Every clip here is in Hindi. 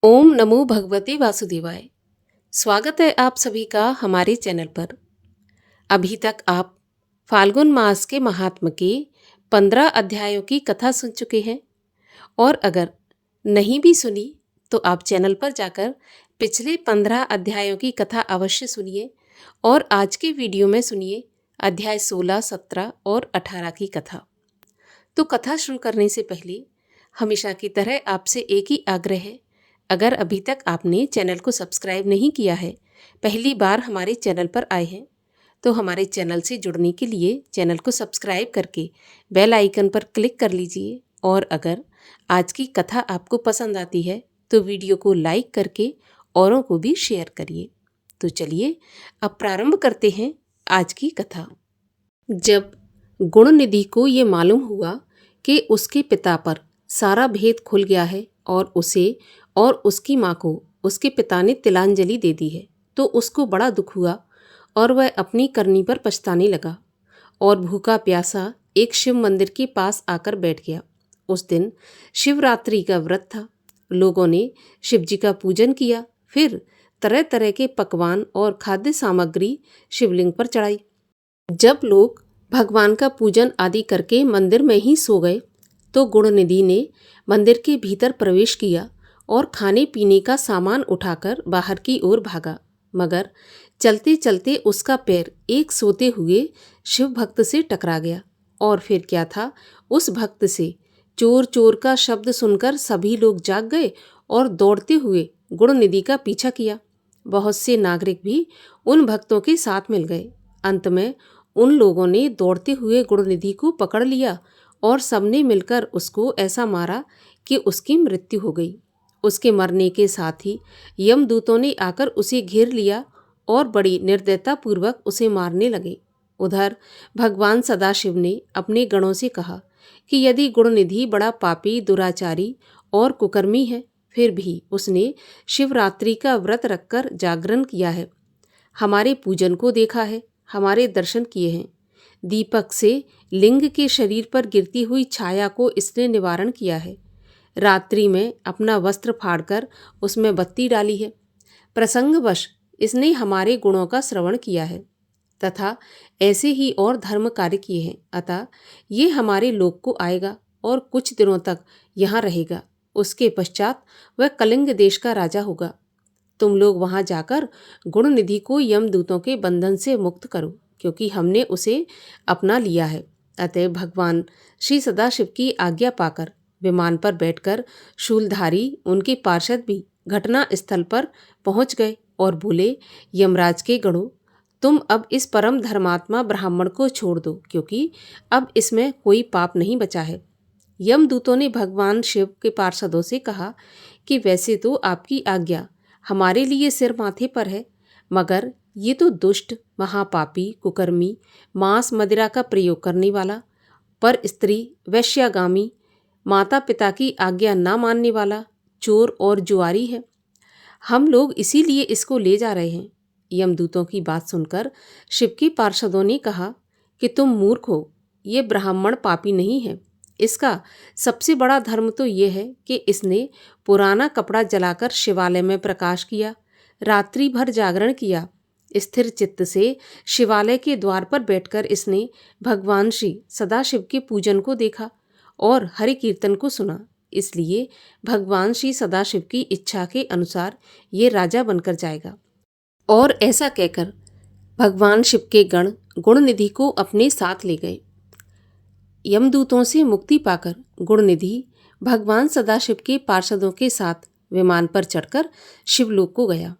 ओम नमो भगवते वासुदेवाय। स्वागत है आप सभी का हमारे चैनल पर। अभी तक आप फाल्गुन मास के महात्म के 15 अध्यायों की कथा सुन चुके हैं और अगर नहीं भी सुनी तो आप चैनल पर जाकर पिछले 15 अध्यायों की कथा अवश्य सुनिए और आज के वीडियो में सुनिए अध्याय 16, 17 और 18 की कथा। तो कथा शुरू करने से पहले हमेशा की तरह आपसे एक ही आग्रह है, अगर अभी तक आपने चैनल को सब्सक्राइब नहीं किया है, पहली बार हमारे चैनल पर आए हैं, तो हमारे चैनल से जुड़ने के लिए चैनल को सब्सक्राइब करके बेल आइकन पर क्लिक कर लीजिए। और अगर आज की कथा आपको पसंद आती है तो वीडियो को लाइक करके औरों को भी शेयर करिए। तो चलिए अब प्रारंभ करते हैं आज की कथा। जब गुणनिधि को ये मालूम हुआ कि उसके पिता पर सारा भेद खुल गया है और उसे और उसकी माँ को उसके पिता ने तिलांजलि दे दी है, तो उसको बड़ा दुख हुआ और वह अपनी करनी पर पछताने लगा और भूखा प्यासा एक शिव मंदिर के पास आकर बैठ गया। उस दिन शिवरात्रि का व्रत था। लोगों ने शिव जी का पूजन किया, फिर तरह तरह के पकवान और खाद्य सामग्री शिवलिंग पर चढ़ाई। जब लोग भगवान का पूजन आदि करके मंदिर में ही सो गए तो गुणनिधि ने मंदिर के भीतर प्रवेश किया और खाने पीने का सामान उठाकर बाहर की ओर भागा, मगर चलते चलते उसका पैर एक सोते हुए शिव भक्त से टकरा गया। और फिर क्या था, उस भक्त से चोर चोर का शब्द सुनकर सभी लोग जाग गए और दौड़ते हुए गुणनिधि का पीछा किया। बहुत से नागरिक भी उन भक्तों के साथ मिल गए। अंत में उन लोगों ने दौड़ते हुए गुणनिधि को पकड़ लिया और सबने मिलकर उसको ऐसा मारा कि उसकी मृत्यु हो गई। उसके मरने के साथ ही यमदूतों ने आकर उसे घेर लिया और बड़ी निर्दयतापूर्वक उसे मारने लगे। उधर भगवान सदाशिव ने अपने गणों से कहा कि यदि गुणनिधि बड़ा पापी, दुराचारी और कुकर्मी है, फिर भी उसने शिवरात्रि का व्रत रखकर जागरण किया है, हमारे पूजन को देखा है, हमारे दर्शन किए हैं। दीपक से लिंग के शरीर पर गिरती हुई छाया को इसने निवारण किया है। रात्रि में अपना वस्त्र फाड़कर उसमें बत्ती डाली है। प्रसंगवश इसने हमारे गुणों का श्रवण किया है तथा ऐसे ही और धर्म कार्य किए हैं। अतः ये हमारे लोक को आएगा और कुछ दिनों तक यहाँ रहेगा। उसके पश्चात वह कलिंग देश का राजा होगा। तुम लोग वहां जाकर गुणनिधि को यमदूतों के बंधन से मुक्त करो, क्योंकि हमने उसे अपना लिया है। अतः भगवान श्री सदाशिव की आज्ञा पाकर विमान पर बैठकर शूलधारी उनके पार्षद भी घटना स्थल पर पहुंच गए और बोले, यमराज के गणों, तुम अब इस परम धर्मात्मा ब्राह्मण को छोड़ दो, क्योंकि अब इसमें कोई पाप नहीं बचा है। यमदूतों ने भगवान शिव के पार्षदों से कहा कि वैसे तो आपकी आज्ञा हमारे लिए सिर माथे पर है, मगर ये तो दुष्ट, महापापी, कुकर्मी, मांस मदिरा का प्रयोग करने वाला, पर स्त्री, वैश्यागामी, माता पिता की आज्ञा न मानने वाला, चोर और जुआरी है। हम लोग इसीलिए इसको ले जा रहे हैं। यमदूतों की बात सुनकर शिव के पार्षदों ने कहा कि तुम मूर्ख हो, ये ब्राह्मण पापी नहीं है। इसका सबसे बड़ा धर्म तो ये है कि इसने पुराना कपड़ा जलाकर शिवालय में प्रकाश किया, रात्रि भर जागरण किया। स्थिर चित्त से शिवालय के द्वार पर बैठकर इसने भगवान श्री सदाशिव के पूजन को देखा और हरि कीर्तन को सुना। इसलिए भगवान श्री सदाशिव की इच्छा के अनुसार ये राजा बनकर जाएगा। और ऐसा कहकर भगवान शिव के गण गुणनिधि को अपने साथ ले गए। यमदूतों से मुक्ति पाकर गुणनिधि भगवान सदाशिव के पार्षदों के साथ विमान पर चढ़कर शिवलोक को गया।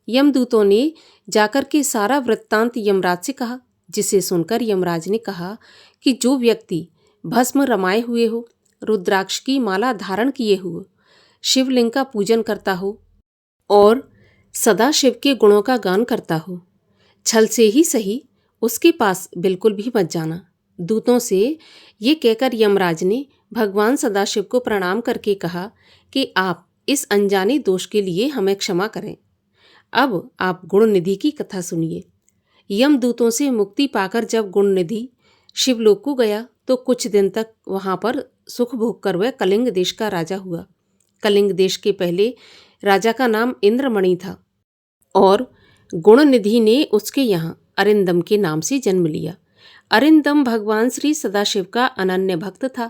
यमदूतों ने जाकर के सारा वृत्तांत यमराज से कहा, जिसे सुनकर यमराज ने कहा कि जो व्यक्ति भस्म रमाए हुए हो, रुद्राक्ष की माला धारण किए हुए, शिवलिंग का पूजन करता हो और सदा शिव के गुणों का गान करता हो, छल से ही सही उसके पास बिल्कुल भी मत जाना। दूतों से ये कहकर यमराज ने भगवान सदाशिव को प्रणाम करके कहा कि आप इस अनजाने दोष के लिए हमें क्षमा करें। अब आप गुणनिधि की कथा सुनिए। यमदूतों से मुक्ति पाकर जब गुणनिधि शिवलोक को गया तो कुछ दिन तक वहां पर सुख भोग कर वह कलिंग देश का राजा हुआ। कलिंग देश के पहले राजा का नाम इंद्रमणि था और गुणनिधि ने उसके यहाँ अरिंदम के नाम से जन्म लिया। अरिंदम भगवान श्री सदाशिव का अनन्य भक्त था।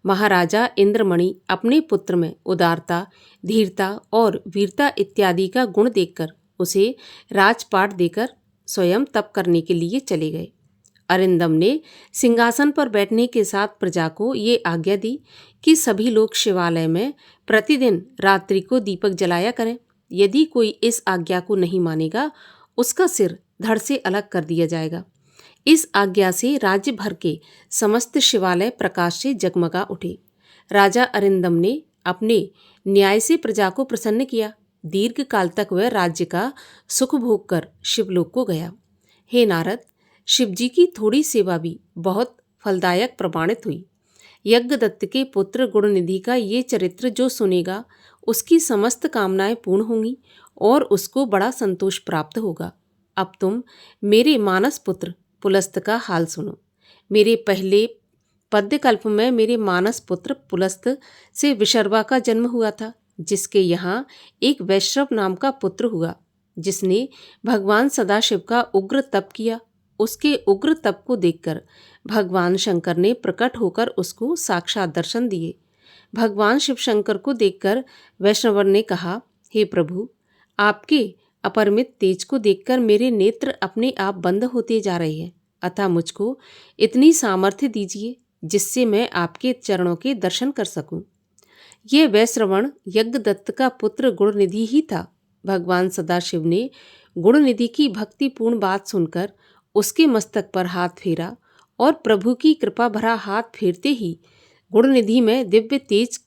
महाराजा इंद्रमणि अपने पुत्र में उदारता, धीरता और वीरता इत्यादि का गुण देखकर उसे राजपाट देकर स्वयं तप करने के लिए चले गए। अरिंदम ने सिंहासन पर बैठने के साथ प्रजा को ये आज्ञा दी कि सभी लोग शिवालय में प्रतिदिन रात्रि को दीपक जलाया करें। यदि कोई इस आज्ञा को नहीं मानेगा, उसका सिर धड़ से अलग कर दिया जाएगा। इस आज्ञा से राज्य भर के समस्त शिवालय प्रकाश से जगमगा उठे। राजा अरिंदम ने अपने न्याय से प्रजा को प्रसन्न किया। दीर्घ काल तक वह राज्य का सुख भोग कर शिवलोक को गया। हे नारद, शिवजी की थोड़ी सेवा भी बहुत फलदायक प्रमाणित हुई। यज्ञदत्त के पुत्र गुणनिधि का ये चरित्र जो सुनेगा, उसकी समस्त कामनाएं पूर्ण होंगी और उसको बड़ा संतोष प्राप्त होगा। अब तुम मेरे मानस पुत्र पुलस्त का हाल सुनो। मेरे पहले पद्यकल्प में मेरे मानस पुत्र पुलस्त से विशर्वा का जन्म हुआ था, जिसके यहाँ एक वैश्रव नाम का पुत्र हुआ, जिसने भगवान सदाशिव का उग्र तप किया। उसके उग्र तप को देखकर भगवान शंकर ने प्रकट होकर उसको साक्षात दर्शन दिए। भगवान शिव शंकर को देखकर वैष्णवर ने कहा, हे प्रभु, आपके अपरिमित तेज को देखकर मेरे नेत्र अपने आप बंद होते जा रहे हैं, अतः मुझको इतनी सामर्थ्य दीजिए जिससे मैं आपके चरणों के दर्शन कर सकूं। यह वैश्रवण यज्ञदत्त का पुत्र गुणनिधि ही था। भगवान सदाशिव ने गुणनिधि की भक्तिपूर्ण बात सुनकर उसके मस्तक पर हाथ फेरा और प्रभु की कृपा भरा हाथ फेरते ही गुणनिधि में दिव्य तेज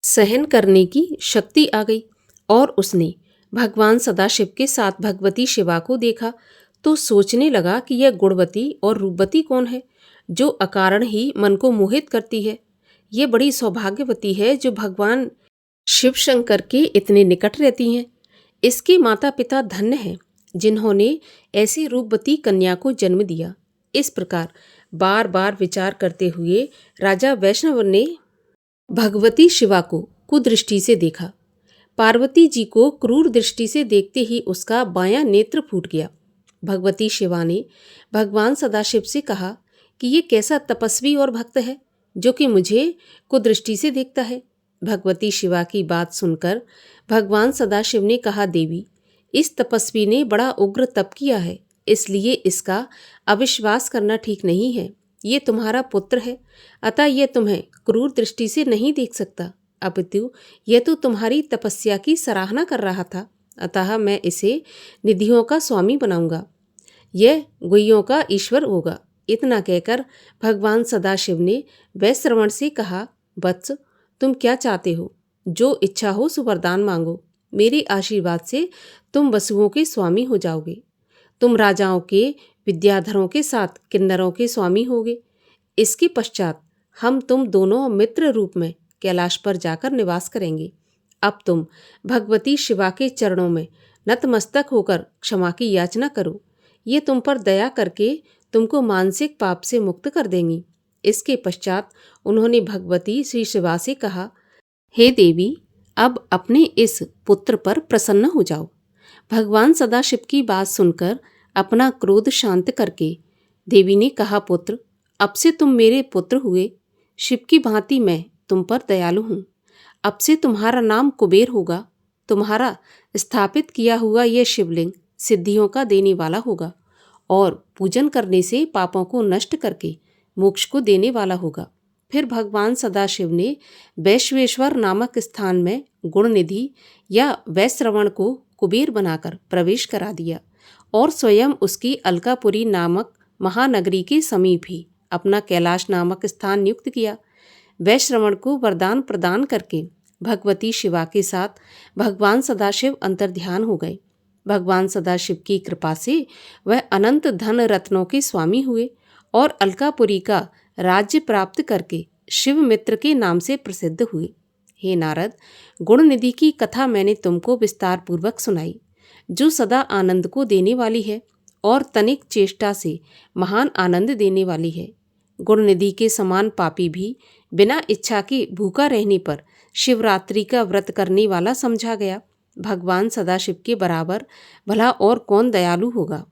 सहन करने की शक्ति आ गई और उसने भगवान सदाशिव के साथ भगवती शिवा को देखा तो सोचने लगा कि यह गुणवती और रूपवती कौन है जो अकारण ही मन को मोहित करती है। ये बड़ी सौभाग्यवती है जो भगवान शिव शंकर के इतने निकट रहती हैं। इसके माता पिता धन्य हैं जिन्होंने ऐसी रूपवती कन्या को जन्म दिया। इस प्रकार बार बार विचार करते हुए राजा वैष्णव ने भगवती शिवा को कुदृष्टि से देखा। पार्वती जी को क्रूर दृष्टि से देखते ही उसका बायां नेत्र फूट गया। भगवती शिवा ने भगवान सदाशिव से कहा कि ये कैसा तपस्वी और भक्त है जो कि मुझे कुदृष्टि से देखता है। भगवती शिवा की बात सुनकर भगवान सदाशिव ने कहा, देवी, इस तपस्वी ने बड़ा उग्र तप किया है, इसलिए इसका अविश्वास करना ठीक नहीं है। ये तुम्हारा पुत्र है, अतः यह तुम्हें क्रूर दृष्टि से नहीं देख सकता, अपितु यह तो तुम्हारी तपस्या की सराहना कर रहा था, अतः मैं इसे निधियों का स्वामी बनाऊंगा, यह गुह्यों का ईश्वर होगा। इतना कहकर भगवान सदाशिव ने वैश्रवण से कहा, वत्स, तुम क्या चाहते हो? जो इच्छा हो सो वरदान मांगो। मेरे आशीर्वाद से तुम वसुओं के स्वामी हो जाओगे। तुम राजाओं के विद्याधरों के साथ किन्नरों के स्वामी होगे। इसके पश्चात हम तुम दोनों मित्र रूप में कैलाश पर जाकर निवास करेंगे। अब तुम भगवती शिवा के चरणों में नतमस्तक होकर क्षमा की याचना करो। ये तुम पर दया करके तुमको मानसिक पाप से मुक्त कर देंगी। इसके पश्चात उन्होंने भगवती श्री शिवा से कहा, हे देवी, अब अपने इस पुत्र पर प्रसन्न हो जाओ। भगवान सदाशिव की बात सुनकर अपना क्रोध शांत करके देवी ने कहा, पुत्र, अब से तुम मेरे पुत्र हुए। शिव की भांति मैं तुम पर दयालु हूँ। अब से तुम्हारा नाम कुबेर होगा। तुम्हारा स्थापित किया हुआ यह शिवलिंग सिद्धियों का देने वाला होगा और पूजन करने से पापों को नष्ट करके मोक्ष को देने वाला होगा। फिर भगवान सदाशिव ने वैश्वेश्वर नामक स्थान में गुणनिधि या वैश्रवण को कुबेर बनाकर प्रवेश करा दिया और स्वयं उसकी अलकापुरी नामक महानगरी के समीप ही अपना कैलाश नामक स्थान नियुक्त किया। वैश्रवण को वरदान प्रदान करके भगवती शिवा के साथ भगवान सदाशिव अंतर्ध्यान हो गए। भगवान सदाशिव की कृपा से वह अनंत धन रत्नों के स्वामी हुए और अलकापुरी का राज्य प्राप्त करके शिव मित्र के नाम से प्रसिद्ध हुए। हे नारद, गुणनिधि की कथा मैंने तुमको विस्तार पूर्वक सुनाई, जो सदा आनंद को देने वाली है और तनिक चेष्टा से महान आनंद देने वाली है। गुणनिधि के समान पापी भी बिना इच्छा के भूखा रहने पर शिवरात्रि का व्रत करने वाला समझा गया। भगवान सदाशिव के बराबर भला और कौन दयालु होगा।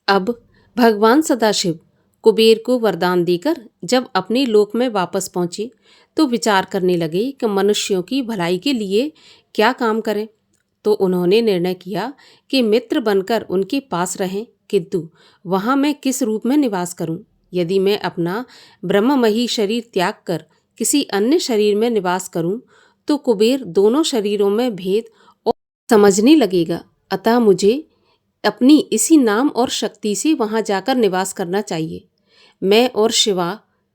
अब भगवान सदाशिव कुबेर को वरदान देकर जब अपने लोक में वापस पहुंचे तो विचार करने लगे कि मनुष्यों की भलाई के लिए क्या काम करें। तो उन्होंने निर्णय किया कि मित्र बनकर उनके पास रहें, किंतु वहां मैं किस रूप में निवास करूं। यदि मैं अपना ब्रह्ममयी शरीर त्याग कर किसी अन्य शरीर में निवास करूं तो कुबेर दोनों शरीरों में भेद और समझने लगेगा। अतः मुझे अपनी इसी नाम और शक्ति से वहां जाकर निवास करना चाहिए। मैं और शिवा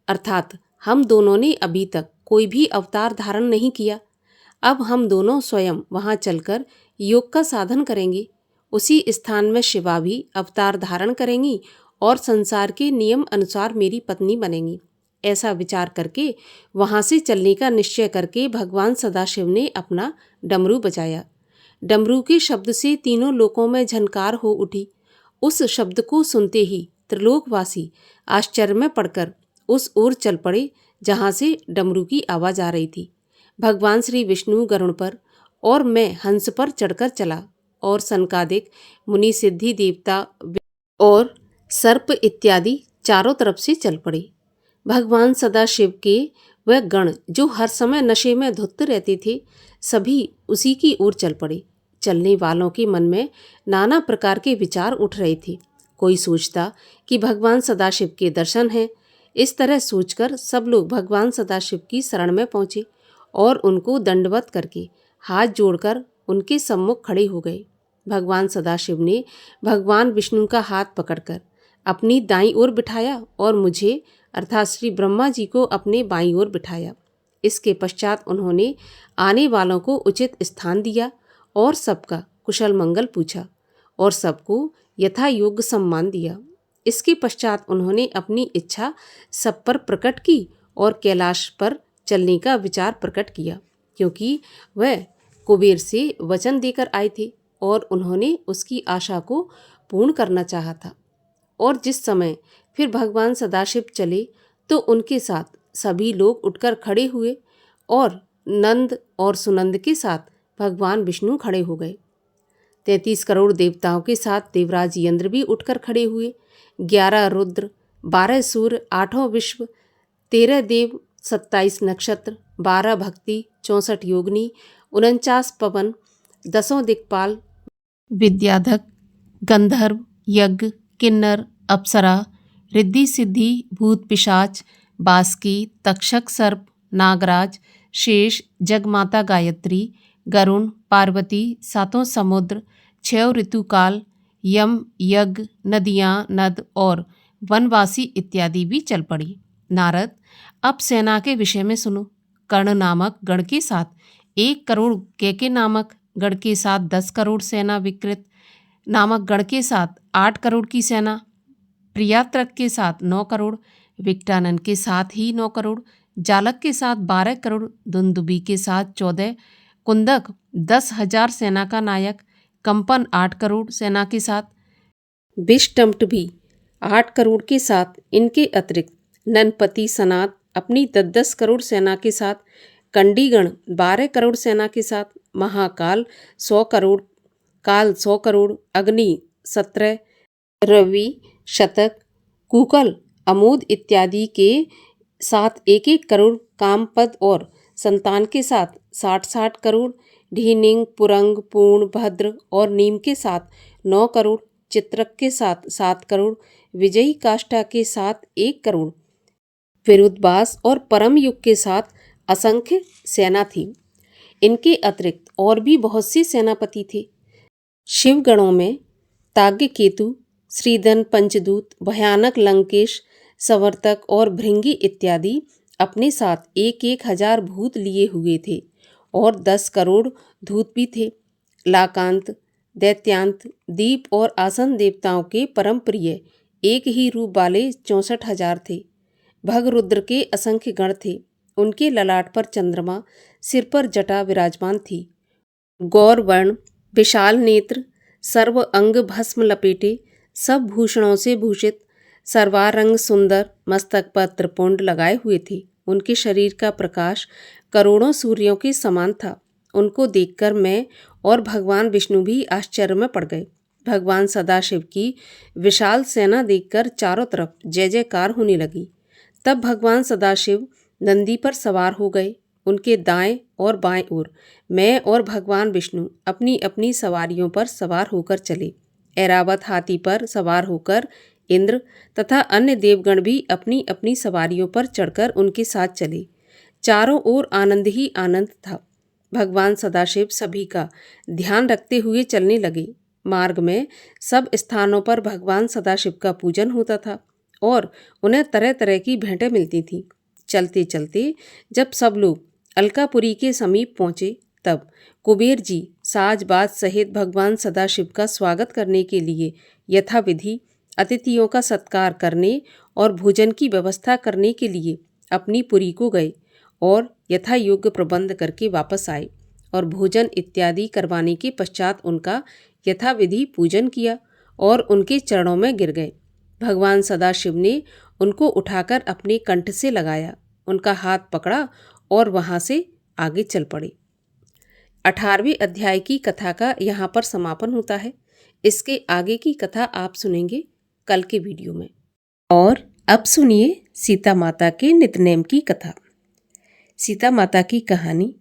अर्थात हम दोनों ने अभी तक कोई भी अवतार धारण नहीं किया। अब हम दोनों स्वयं वहां चलकर योग का साधन करेंगे। उसी स्थान में शिवा भी अवतार धारण करेंगी और संसार के नियम अनुसार मेरी पत्नी बनेंगी। ऐसा विचार करके वहां से चलने का निश्चय करके भगवान सदाशिव ने अपना डमरू बजाया। डमरू के शब्द से तीनों लोकों में झनकार हो उठी। उस शब्द को सुनते ही त्रिलोकवासी आश्चर्य में पड़कर उस ओर चल पड़े जहाँ से डमरू की आवाज आ रही थी। भगवान श्री विष्णु गरुड़ पर और मैं हंस पर चढ़कर चला और सनकादिक मुनि सिद्धि देवता और सर्प इत्यादि चारों तरफ से चल पड़े। भगवान सदाशिव के वह गण जो हर समय नशे में धुत रहते थे सभी उसी की ओर चल पड़े। चलने वालों के मन में नाना प्रकार के विचार उठ रहे थे। कोई सोचता कि भगवान सदाशिव के दर्शन हैं। इस तरह सोचकर सब लोग भगवान सदाशिव की शरण में पहुँचे और उनको दंडवत करके हाथ जोड़कर उनके सम्मुख खड़े हो गए। भगवान सदाशिव ने भगवान विष्णु का हाथ पकड़कर अपनी दाईं ओर बिठाया और मुझे अर्थात श्री ब्रह्मा जी को अपने बाईं ओर बिठाया। इसके पश्चात उन्होंने आने वालों को उचित स्थान दिया और सबका कुशल मंगल पूछा और सबको यथा योग्य सम्मान दिया। इसके पश्चात उन्होंने अपनी इच्छा सब पर प्रकट की और कैलाश पर चलने का विचार प्रकट किया, क्योंकि वह कुबेर से वचन देकर आए थे और उन्होंने उसकी आशा को पूर्ण करना चाहा था। और जिस समय फिर भगवान सदाशिव चले तो उनके साथ सभी लोग उठकर खड़े हुए और नंद और सुनंद के साथ भगवान विष्णु खड़े हो गए। 33 करोड़ देवताओं के साथ देवराज यंत्र भी उठकर खड़े हुए। 11 रुद्र, 12 सूर्य, 8 विश्व, 13 देव, 27 नक्षत्र, 12 भक्ति, 64 योगिनी, 49 पवन, 10 दिक्पाल, विद्याधक, गंधर्व, यज्ञ, किन्नर, अप्सरा, रिद्धि सिद्धि, भूत पिशाच, बासुकी, तक्षक सर्प, नागराज, शेष, जगमाता गायत्री, गरुण, पार्वती, 7 समुद्र, 6 ऋतुकाल, यम, यज्ञ, नदियाँ, नद और वनवासी इत्यादि भी चल पड़ी। नारद, अब सेना के विषय में सुनो। कर्ण नामक गण के साथ 1 करोड़, कैके नामक गण के साथ 10 करोड़ सेना, विकृत नामक गण के साथ 8 करोड़ की सेना, प्रियात्रक के साथ 9 करोड़, विकटानन के साथ ही 9 करोड़, जालक के साथ 12 करोड़, दुंदुबी के साथ 14, कुंदक 10,000 सेना का नायक, कंपन 8 करोड़ सेना के साथ, विष्टम्ट भी 8 करोड़ के साथ। इनके अतिरिक्त ननपति सनात अपनी 10-10 करोड़ सेना के साथ, कंडीगण 12 करोड़ सेना के साथ, महाकाल 100 करोड़, काल 100 करोड़, अग्नि 17, रवि, शतक, कुकल, अमोद इत्यादि के साथ 1-1 करोड़, कामपद और संतान के साथ 60-60 करोड़, ढीनिंग, पुरंग, पूर्ण, भद्र और नीम के साथ 9 करोड़, चित्रक के साथ 7 करोड़, विजयी काष्ठा के साथ 1 करोड़, विरुद्धास और परम युग के साथ असंख्य सेना थी। इनके अतिरिक्त और भी बहुत से सेनापति थे। शिवगणों में ताग्यकेतु, श्रीधन, पंचदूत, भयानक लंकेश, संवर्तक और भृंगी इत्यादि अपने साथ 1-1 हजार भूत लिए हुए थे और 10 करोड़ धूत भी थे। लाकांत, दैत्यांत, दीप और आसन देवताओं के परम प्रिय एक ही रूप वाले 64,000 थे। भगरुद्र के असंख्य गण थे। उनके ललाट पर चंद्रमा, सिर पर जटा विराजमान थी। गौर वर्ण, विशाल नेत्र, सर्व अंग भस्म लपेटे, सब भूषणों से भूषित, सर्वारंग सुंदर, मस्तक पर त्रिपुंड लगाए हुए थे। उनके शरीर का प्रकाश करोड़ों सूर्यों के समान था उनको देखकर मैं और भगवान विष्णु भी आश्चर्य में पड़ गए। भगवान सदाशिव की विशाल सेना देखकर चारों तरफ जय जयकार होने लगी। तब भगवान सदाशिव नंदी पर सवार हो गए। उनके दाएं और बाएं ओर मैं और भगवान विष्णु अपनी अपनी सवारियों पर सवार होकर चले। ऐरावत हाथी पर सवार होकर इंद्र तथा अन्य देवगण भी अपनी अपनी सवारियों पर चढ़कर उनके साथ चले। चारों ओर आनंद ही आनंद था। भगवान सदाशिव सभी का ध्यान रखते हुए चलने लगे। मार्ग में सब स्थानों पर भगवान सदाशिव का पूजन होता था और उन्हें तरह तरह की भेंटें मिलती थीं। चलते चलते जब सब लोग अलकापुरी के समीप पहुँचे तब कुबेर जी साज बाज सहित भगवान सदाशिव का स्वागत करने के लिए यथाविधि अतिथियों का सत्कार करने और भोजन की व्यवस्था करने के लिए अपनी पुरी को गए और यथा योग्य प्रबंध करके वापस आए और भोजन इत्यादि करवाने के पश्चात उनका यथाविधि पूजन किया और उनके चरणों में गिर गए। भगवान सदाशिव ने उनको उठाकर अपने कंठ से लगाया, उनका हाथ पकड़ा और वहाँ से आगे चल पड़े। 18वें अध्याय की कथा का यहाँ पर समापन होता है। इसके आगे की कथा आप सुनेंगे कल के वीडियो में। और अब सुनिए सीता माता के नितनेम की कथा। सीता माता की कहानी।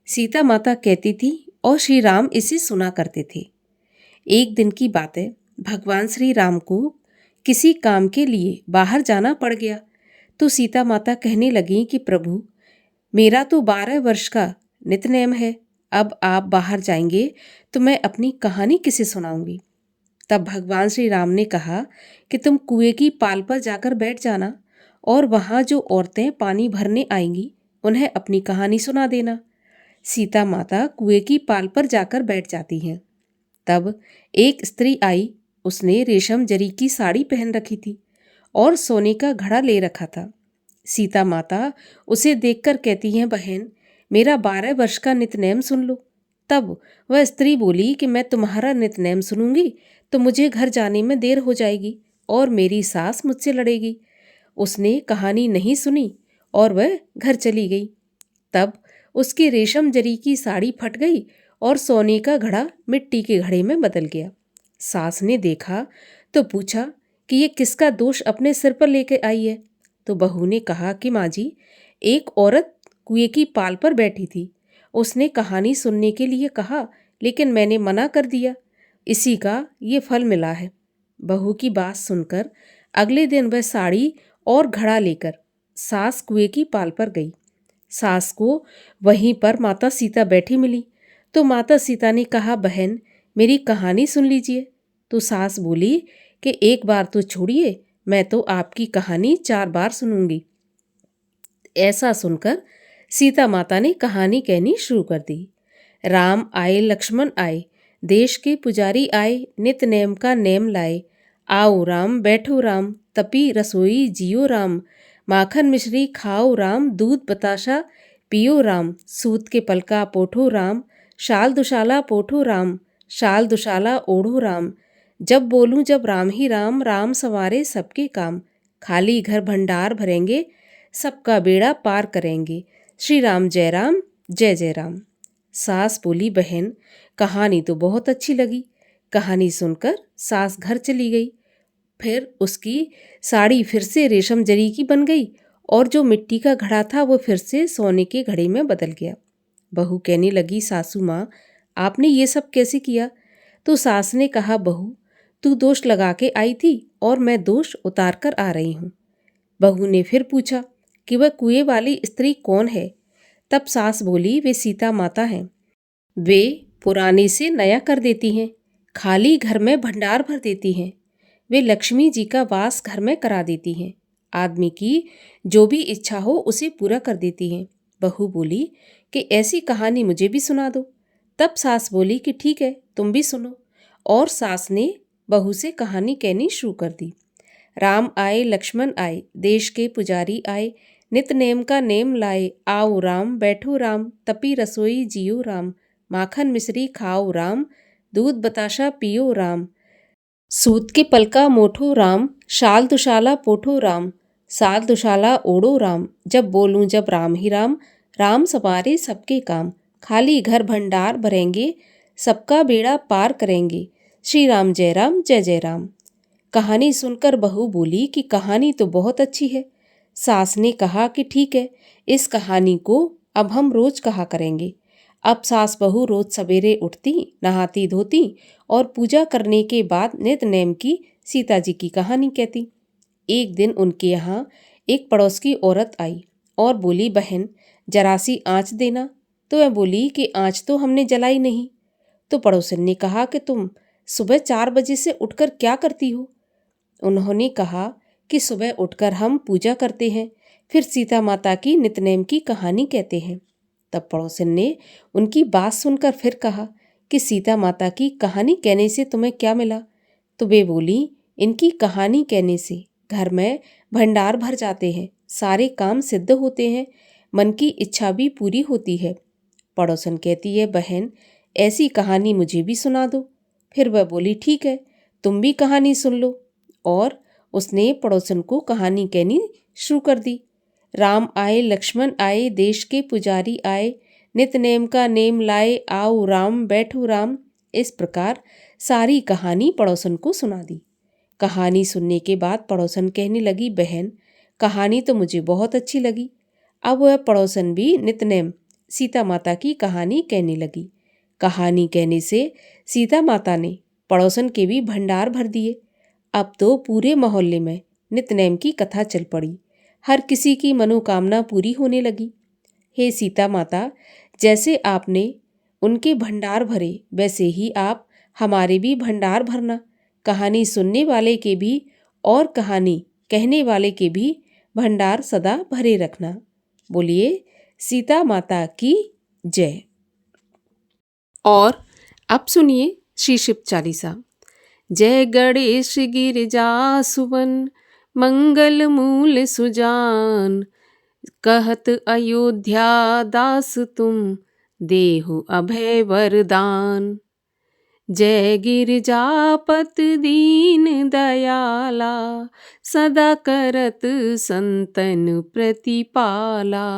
सीता माता कहती थी और श्री राम इसे सुना करते थे। एक दिन की बात है, भगवान श्री राम को किसी काम के लिए बाहर जाना पड़ गया तो सीता माता कहने लगी कि प्रभु, मेरा तो 12 वर्ष का नितनेम है, अब आप बाहर जाएंगे तो मैं अपनी कहानी किसे सुनाऊंगी। तब भगवान श्री राम ने कहा कि तुम कुएं की पाल पर जाकर बैठ जाना और वहाँ जो औरतें पानी भरने आएंगी उन्हें अपनी कहानी सुना देना। सीता माता कुएं की पाल पर जाकर बैठ जाती हैं। तब एक स्त्री आई। उसने रेशम जरी की साड़ी पहन रखी थी और सोने का घड़ा ले रखा था। सीता माता उसे देखकर कहती हैं, बहन, मेरा 12 वर्ष का नितनेम सुन लो। तब वह स्त्री बोली कि मैं तुम्हारा नितनेम सुनूंगी तो मुझे घर जाने में देर हो जाएगी और मेरी सास मुझसे लड़ेगी। उसने कहानी नहीं सुनी और वह घर चली गई। तब उसकी रेशम जरी की साड़ी फट गई और सोने का घड़ा मिट्टी के घड़े में बदल गया। सास ने देखा तो पूछा कि ये किसका दोष अपने सिर पर लेकर आई है। तो बहू ने कहा कि माँ जी, एक औरत कुएं की पाल पर बैठी थी। उसने कहानी सुनने के लिए कहा लेकिन मैंने मना कर दिया, इसी का ये फल मिला है। बहू की बात सुनकर अगले दिन वह साड़ी और घड़ा लेकर सास कुएं की पाल पर गई। सास को वहीं पर माता सीता बैठी मिली तो माता सीता ने कहा, बहन, मेरी कहानी सुन लीजिए। तो सास बोली कि एक बार तो छोड़िए, मैं तो आपकी कहानी 4 बार सुनूंगी। ऐसा सुनकर सीता माता ने कहानी कहनी शुरू कर दी। राम आए, लक्ष्मण आए, देश के पुजारी आए, नित नेम का नेम लाए। आओ राम, बैठो राम, तपी रसोई जियो राम। माखन मिश्री खाओ राम, दूध बताशा पियो राम। सूत के पलका पोठो राम, शाल दुशाला पोठो राम। शाल दुशाला ओढ़ो राम। जब बोलूं जब राम ही राम, राम संवारे सबके काम। खाली घर भंडार भरेंगे, सबका बेड़ा पार करेंगे। श्री राम जय राम, जय जय राम। सास बोली, बहन, कहानी तो बहुत अच्छी लगी। कहानी सुनकर सास घर चली गई। फिर उसकी साड़ी फिर से रेशम जरी की बन गई और जो मिट्टी का घड़ा था वो फिर से सोने के घड़े में बदल गया। बहू कहने लगी, सासू माँ, आपने ये सब कैसे किया? तो सास ने कहा, बहू, तू दोष लगा के आई थी और मैं दोष उतार कर आ रही हूँ। बहू ने फिर पूछा कि वह कुएं वाली स्त्री कौन है? तब सास बोली, वे सीता माता हैं। वे पुराने से नया कर देती हैं, खाली घर में भंडार भर देती हैं। वे लक्ष्मी जी का वास घर में करा देती हैं। आदमी की जो भी इच्छा हो उसे पूरा कर देती हैं। बहू बोली कि ऐसी कहानी मुझे भी सुना दो। तब सास बोली कि ठीक है, तुम भी सुनो। और सास ने बहू से कहानी कहनी शुरू कर दी। राम आए, लक्ष्मण आए, देश के पुजारी आए, नित नेम का नेम लाए। आओ राम, बैठो राम, तपी रसोई जियो राम। माखन मिश्री खाओ राम, दूध बताशा पियो राम। सूत के पलका मोठो राम, शाल दुशाला पोठो राम। साल दुशाला ओढ़ो राम। जब बोलूं जब राम ही राम, राम संवारे सबके काम। खाली घर भंडार भरेंगे, सबका बेड़ा पार करेंगे। श्री राम जय जय राम। कहानी सुनकर बहू बोली कि कहानी तो बहुत अच्छी है। सास ने कहा कि ठीक है, इस कहानी को अब हम रोज कहा करेंगे। अब सास बहू रोज सवेरे उठती, नहाती धोती और पूजा करने के बाद नित नेम की सीता जी की कहानी कहती। एक दिन उनके यहाँ एक पड़ोस की औरत आई और बोली, बहन जरा सी आँच देना। तो वह बोली कि आँच तो हमने जलाई नहीं। तो पड़ोसन ने कहा कि तुम सुबह 4 बजे से उठकर क्या करती हो? उन्होंने कहा कि सुबह उठकर हम पूजा करते हैं, फिर सीता माता की नितनेम की कहानी कहते हैं। तब पड़ोसन ने उनकी बात सुनकर फिर कहा कि सीता माता की कहानी कहने से तुम्हें क्या मिला? तो वे बोली, इनकी कहानी कहने से घर में भंडार भर जाते हैं, सारे काम सिद्ध होते हैं, मन की इच्छा भी पूरी होती है। पड़ोसन कहती है, बहन ऐसी कहानी मुझे भी सुना दो। फिर वह बोली, ठीक है, तुम भी कहानी सुन लो। और उसने पड़ोसन को कहानी कहनी शुरू कर दी। राम आए लक्ष्मण आए, देश के पुजारी आए, नित नेम का नेम लाए, आओ राम बैठो राम। इस प्रकार सारी कहानी पड़ोसन को सुना दी। कहानी सुनने के बाद पड़ोसन कहने लगी, बहन कहानी तो मुझे बहुत अच्छी लगी। अब वह पड़ोसन भी नितनेम सीता माता की कहानी कहने लगी। कहानी कहने से सीता माता ने पड़ोसन के भी भंडार भर दिए। अब तो पूरे मोहल्ले में नितनेम की कथा चल पड़ी। हर किसी की मनोकामना पूरी होने लगी। हे सीता माता, जैसे आपने उनके भंडार भरे, वैसे ही आप हमारे भी भंडार भरना। कहानी सुनने वाले के भी और कहानी कहने वाले के भी भंडार सदा भरे रखना। बोलिए सीता माता की जय। और अब सुनिए श्री शिव चालीसा। जय गणेश गिरिजा सुवन, मंगल मूल सुजान, कहत अयोध्या दास तुम, देहु अभय वरदान। जय गिरिजापत दीन दयाला, सदा करत संतन प्रतिपाला।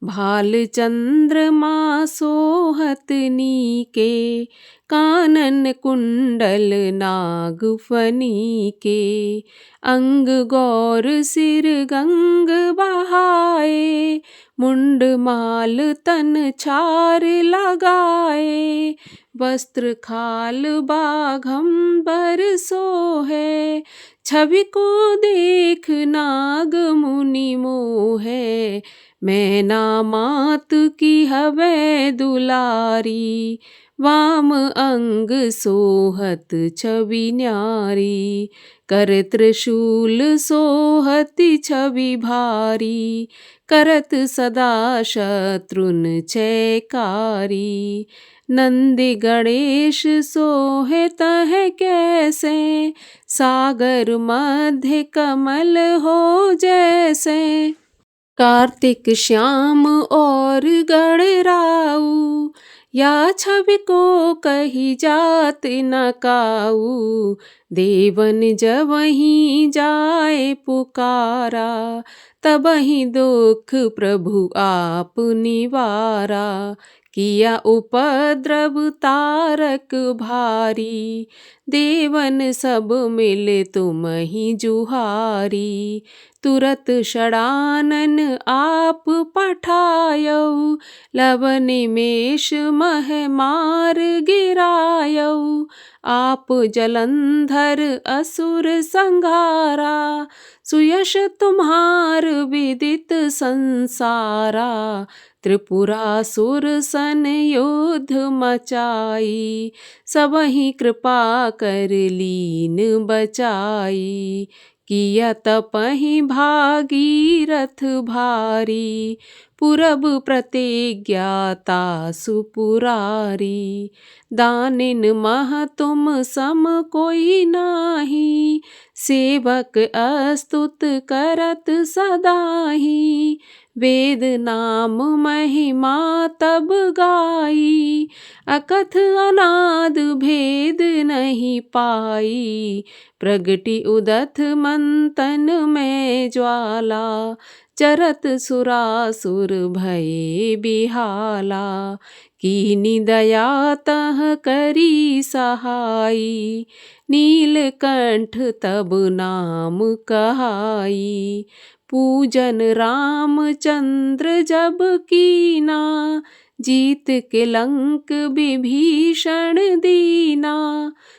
भाल चंद्रमा सोहत नीके, कानन कुंडल नाग फनी के। अंग गौर सिर गंग बहाए, मुंड माल तन छार लगाए। वस्त्र खाल बाघंबर सोहे, छवि को देख नाग मुनि मोहे। मैना मात की हवे दुलारी, वाम अंग सोहत छवि न्यारी। कर त्रिशूल सोहति छवि भारी, करत सदा शत्रुन छयकारी। नंदी गणेश सोहे तह कैसे, सागर मध्य कमल हो जैसे। कार्तिक श्याम और गणराऊ, या छवि को कही जात न काऊ। देवन जबहि जाए पुकारा, तबहि दुख प्रभु आप निवारा। किया उपद्रव तारक भारी, देवन सब मिल तुमहि जुहारी। तुरत षडानन आप पठायऊ, लव निमेष मह मार गिरायऊ। आप जलंधर असुर संघारा, सुयश तुम्हार विदित संसारा। त्रिपुरासुर सन युद्ध मचाई, सबहि कृपा कर लीन बचाई। किया तपहि भागीरथ भारी, पुरब प्रतिज्ञाता सुपुरारी। दानिन मह तुम सम कोई नाही, सेवक अस्तुत करत सदाही। वेद नाम महिमा तब गाई, अकथ अनाद भेद नहीं पाई। प्रगति उदथ मंतन में ज्वाला, चरत सुरासुर भये बिहाला। कीनि दया तह करी सहाई, नीलकंठ तब नाम कहाई। पूजन रामचंद्र जब कीना, जीत के लंक विभीषण दीना।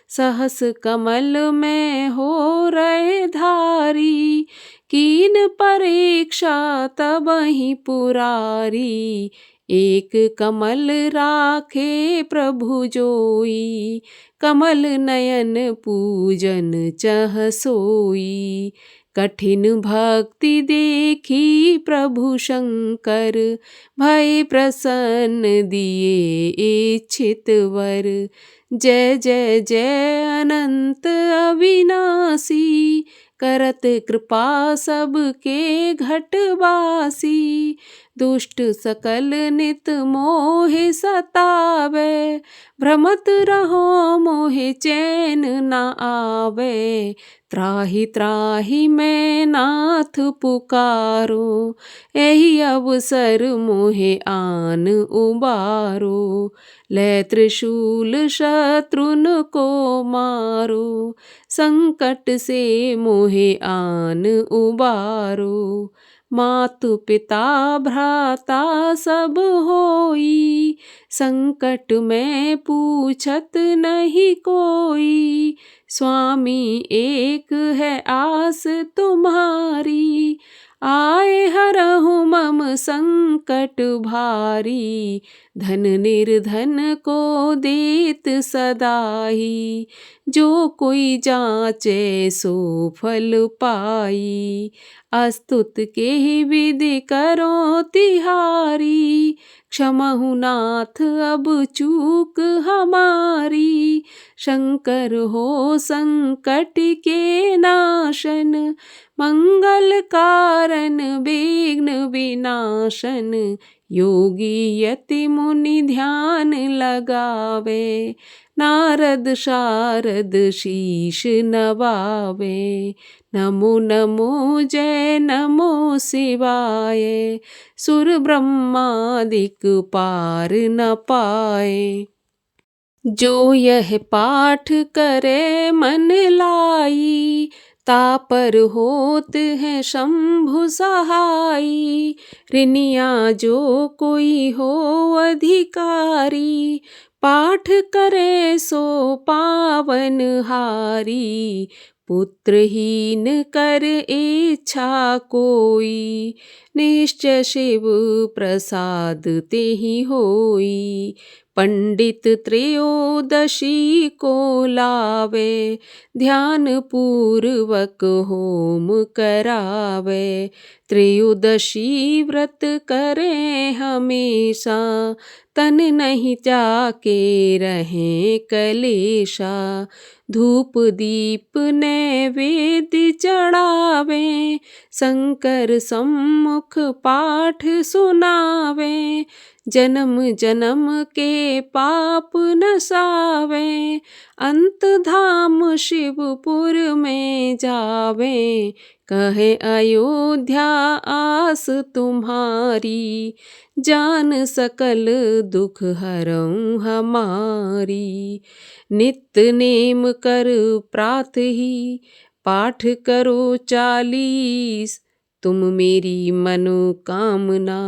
सहस कमल में हो रहे धारी, कीन परीक्षा तबहि पुरारी। एक कमल राखे प्रभु जोई, कमल नयन पूजन चह सोई। कठिन भक्ति देखी प्रभु शंकर, भय प्रसन्न दिए इच्छित वर। जय जय जय अनंत अविनाशी, करत कृपा सबके घटवासी। दुष्ट सकल नित मोहे सतावे, भ्रमत रहो मोहे चैन न आवे। त्राहि त्राहि मैं नाथ पुकारो, एहि अवसर मोहे आन उबारो। लै त्रिशूल शत्रुन को मारो, संकट से मोहे आन उबारो। मातु पिता भ्राता सब होई, संकट में पूछत नहीं कोई। स्वामी एक है आस तुम्हारी, आए हरहु मम संकट भारी। धन निर्धन को देत सदाई, जो कोई जाचे सो फल पाई। अस्तुत के विधि करो तिहारी, क्षमहु नाथ अब चूक हमारी। शंकर हो संकट के नाशन, मंगल कारण विघ्न विनाशन। योगी यति मुनि ध्यान लगावे, नारद शारद शीश नवावे। नमो नमो जय नमो शिवाय, सुर ब्रह्मादिक पार न पाए। जो यह पाठ करे मन लाई, तापर होत है शंभु सहाई। ऋनिया जो कोई हो अधिकारी, पाठ करे सो पावन हारी। पुत्रहीन कर इच्छा कोई, निश्चय शिव प्रसाद तेहि होई। पंडित त्रयोदशी को लावे, ध्यान पूर्वक होम करावे। त्रयोदशी व्रत करे हमेशा, तन नहीं जाके रहे कलेशा। धूप दीप नैवेद्य चढ़ावे, शंकर सम्मुख पाठ सुनावे। जन्म जन्म के पाप नसावे, अंत धाम शिवपुर में जावे। कहे अयोध्या आस तुम्हारी, जान सकल दुख हरऊँ हमारी। नित्य नेम कर प्रात ही, पाठ करो 40। तुम मेरी मनोकामना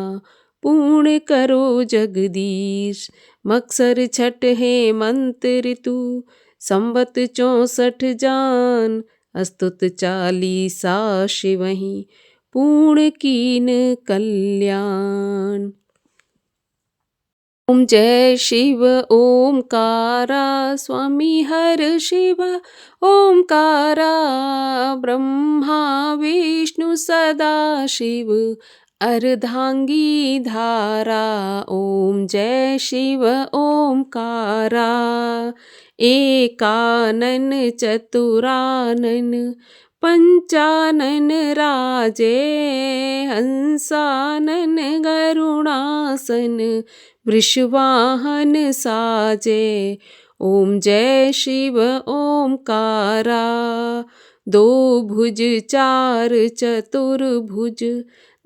पूर्ण करो जगदीश। मक्सर छठ है मंत्र ऋतु, संवत 64 जान। अस्तुत 40 शिवहि, पूर्ण कीन कल्याण। ओम जय शिव ओमकारा, स्वामी हर शिव ओमकारा। ब्रह्मा विष्णु सदा शिव, अर्धांगी धारा। ओम जय शिव ओमकारा। एकानन चतुरानन, पंचानन राजे। हंसानन गरुणासन, वृषवाहन साजे। ओम जय शिव ओमकारा। 2 भुज 4 चतुर्भुज,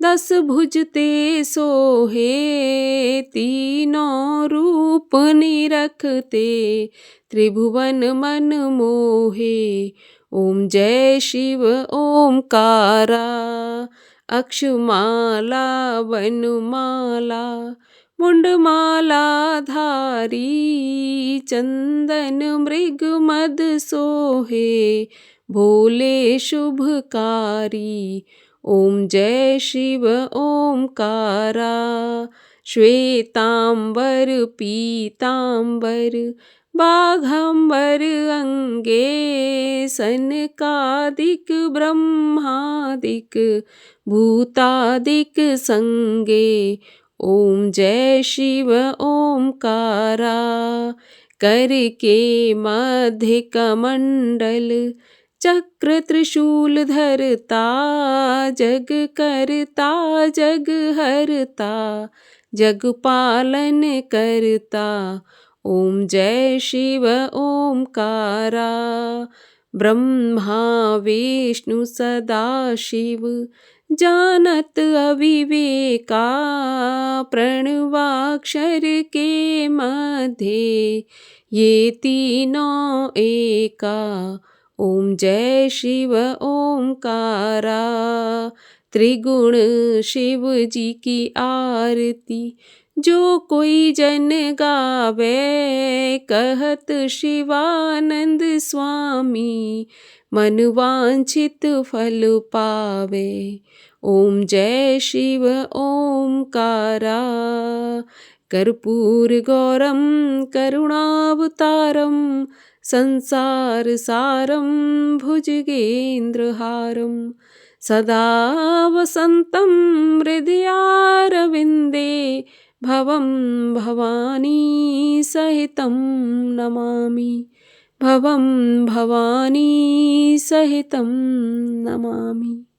दस भुज ते सोहे, तीनों रूप निरखते, त्रिभुवन मन मोहे। ओम जय शिव ओमकारा, अक्षमाला वनमाला, मुंडमाला धारी, चंदन मृग मद सोहे, भोले शुभकारी। ओम जय शिव ओमकारा, श्वेतांबर पीतांबर, बाघंबर अंगे, सनकादिक ब्रह्मादिक, भूतादिक संगे। ओम जय शिव ओमकारा, करके मध्य कमंडल, चक्र त्रिशूल धरता, जग करता जग हरता, जग पालन करता। ओम जय शिव ओमकारा, ब्रह्मा विष्णु सदा शिव, जानत अविवेका, प्रणवाक्षर के मध्य, ये तीनों एका। ओम जय शिव ओमकारा, त्रिगुण शिव जी की आरती, जो कोई जन गावे, कहत शिवानंद स्वामी, मन वांछित फल पावे। ओम जय शिव ओमकारा, कर्पूर गौरम करुणावतारम, संसार सारम भुजगेन्द्रहारम, सदा वसन्तं हृदयारविन्दे, भवं भवानी सहितं नमामि, भवं भवानी सहितं नमामि।